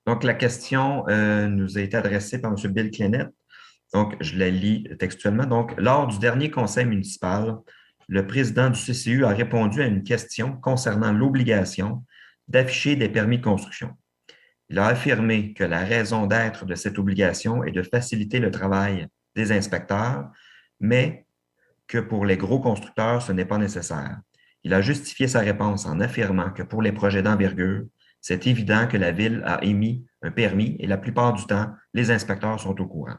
Donc, la question nous a été adressée par M. Bill Clennett. Donc, je la lis textuellement. Donc, lors du dernier conseil municipal, le président du CCU a répondu à une question concernant l'obligation d'afficher des permis de construction. Il a affirmé que la raison d'être de cette obligation est de faciliter le travail des inspecteurs, mais que pour les gros constructeurs, ce n'est pas nécessaire. Il a justifié sa réponse en affirmant que pour les projets d'envergure, c'est évident que la Ville a émis un permis et la plupart du temps, les inspecteurs sont au courant.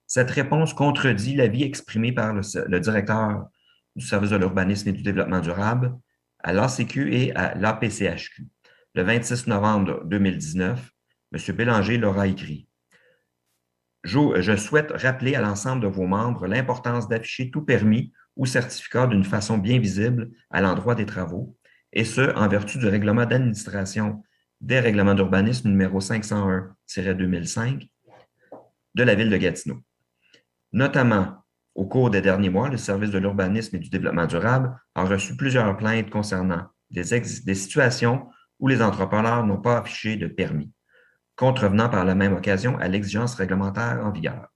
Cette réponse contredit l'avis exprimé par le directeur du service de l'urbanisme et du développement durable à l'ACQ et à l'APCHQ. Le 26 novembre 2019, M. Bélanger leur a écrit: Je souhaite rappeler à l'ensemble de vos membres l'importance d'afficher tout permis ou certificat d'une façon bien visible à l'endroit des travaux, et ce, en vertu du règlement d'administration des règlements d'urbanisme numéro 501-2005 de la Ville de Gatineau. Notamment, au cours des derniers mois, le service de l'urbanisme et du développement durable a reçu plusieurs plaintes concernant des situations où les entrepreneurs n'ont pas affiché de permis, contrevenant par la même occasion à l'exigence réglementaire en vigueur.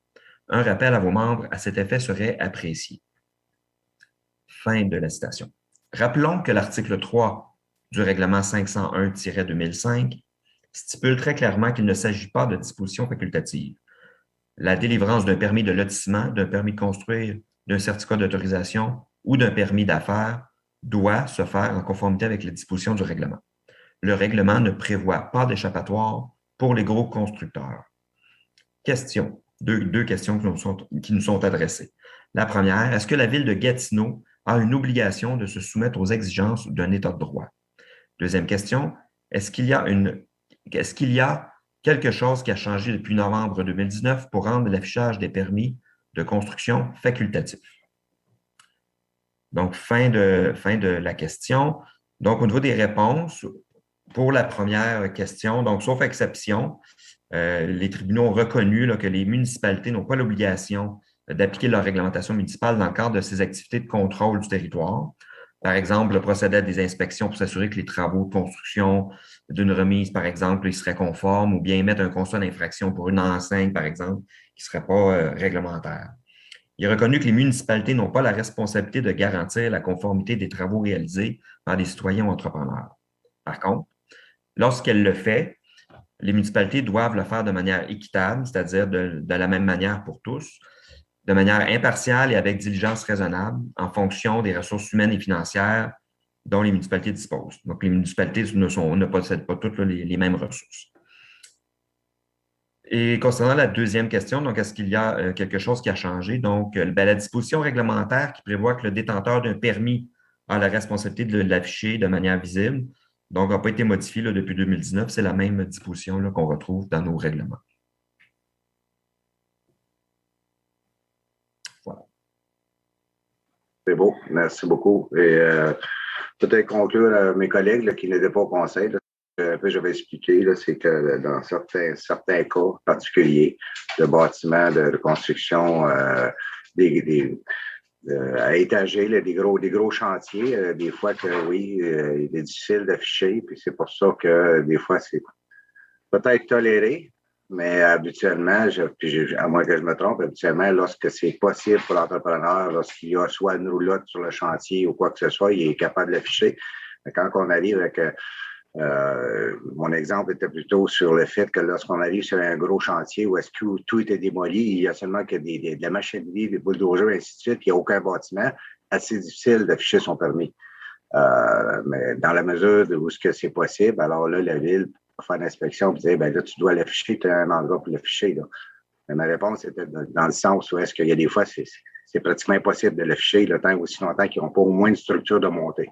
Un rappel à vos membres à cet effet serait apprécié. Fin de la citation. Rappelons que l'article 3 du règlement 501-2005 stipule très clairement qu'il ne s'agit pas de dispositions facultatives. La délivrance d'un permis de lotissement, d'un permis de construire, d'un certificat d'autorisation ou d'un permis d'affaires doit se faire en conformité avec les dispositions du règlement. Le règlement ne prévoit pas d'échappatoire pour les gros constructeurs. Question. Deux questions qui nous sont adressées. La première, est-ce que la Ville de Gatineau a une obligation de se soumettre aux exigences d'un État de droit? Deuxième question, est-ce qu'il y a quelque chose qui a changé depuis novembre 2019 pour rendre l'affichage des permis de construction facultatif? Donc, fin de la question. Donc, au niveau des réponses, pour la première question, donc, sauf exception, les tribunaux ont reconnu là, que les municipalités n'ont pas l'obligation d'appliquer leur réglementation municipale dans le cadre de ces activités de contrôle du territoire. Par exemple, procéder à des inspections pour s'assurer que les travaux de construction d'une remise, par exemple, ils seraient conformes, ou bien émettre un constat d'infraction pour une enseigne, par exemple, qui ne serait pas réglementaire. Il est reconnu que les municipalités n'ont pas la responsabilité de garantir la conformité des travaux réalisés par des citoyens ou entrepreneurs. Par contre, lorsqu'elles le font, les municipalités doivent le faire de manière équitable, c'est-à-dire de la même manière pour tous, de manière impartiale et avec diligence raisonnable en fonction des ressources humaines et financières dont les municipalités disposent. Donc, les municipalités ne possèdent pas toutes les mêmes ressources. Et concernant la deuxième question, donc, est-ce qu'il y a quelque chose qui a changé? Donc, la disposition réglementaire qui prévoit que le détenteur d'un permis a la responsabilité de l'afficher de manière visible, donc, n'a pas été modifiée là, depuis 2019. C'est la même disposition là, qu'on retrouve dans nos règlements. Voilà. C'est beau, merci beaucoup. Et peut-être conclure à mes collègues là, qui n'étaient pas au conseil. Là, j'avais expliqué, c'est que dans certains cas particuliers de bâtiments, de construction, à étager, là, des gros chantiers, des fois que oui, il est difficile d'afficher, puis c'est pour ça que des fois c'est peut-être toléré, mais habituellement, à moins que je me trompe, habituellement, lorsque c'est possible pour l'entrepreneur, lorsqu'il y a soit une roulotte sur le chantier ou quoi que ce soit, il est capable de l'afficher. Mais quand on arrive avec mon exemple était plutôt sur le fait que lorsqu'on arrive sur un gros chantier où est-ce que tout était démoli, il y a seulement que de la machinerie, des bulldozers, et ainsi de suite, il n'y a aucun bâtiment, assez difficile d'afficher son permis. Mais dans la mesure où ce que c'est possible, alors là, la Ville pour faire l'inspection et dire, ben là, tu dois l'afficher, tu as un endroit pour l'afficher. Là. Mais ma réponse était dans le sens où est-ce qu'il y a des fois, c'est pratiquement impossible de l'afficher le temps aussi longtemps qu'ils n'ont pas au moins une structure de montée.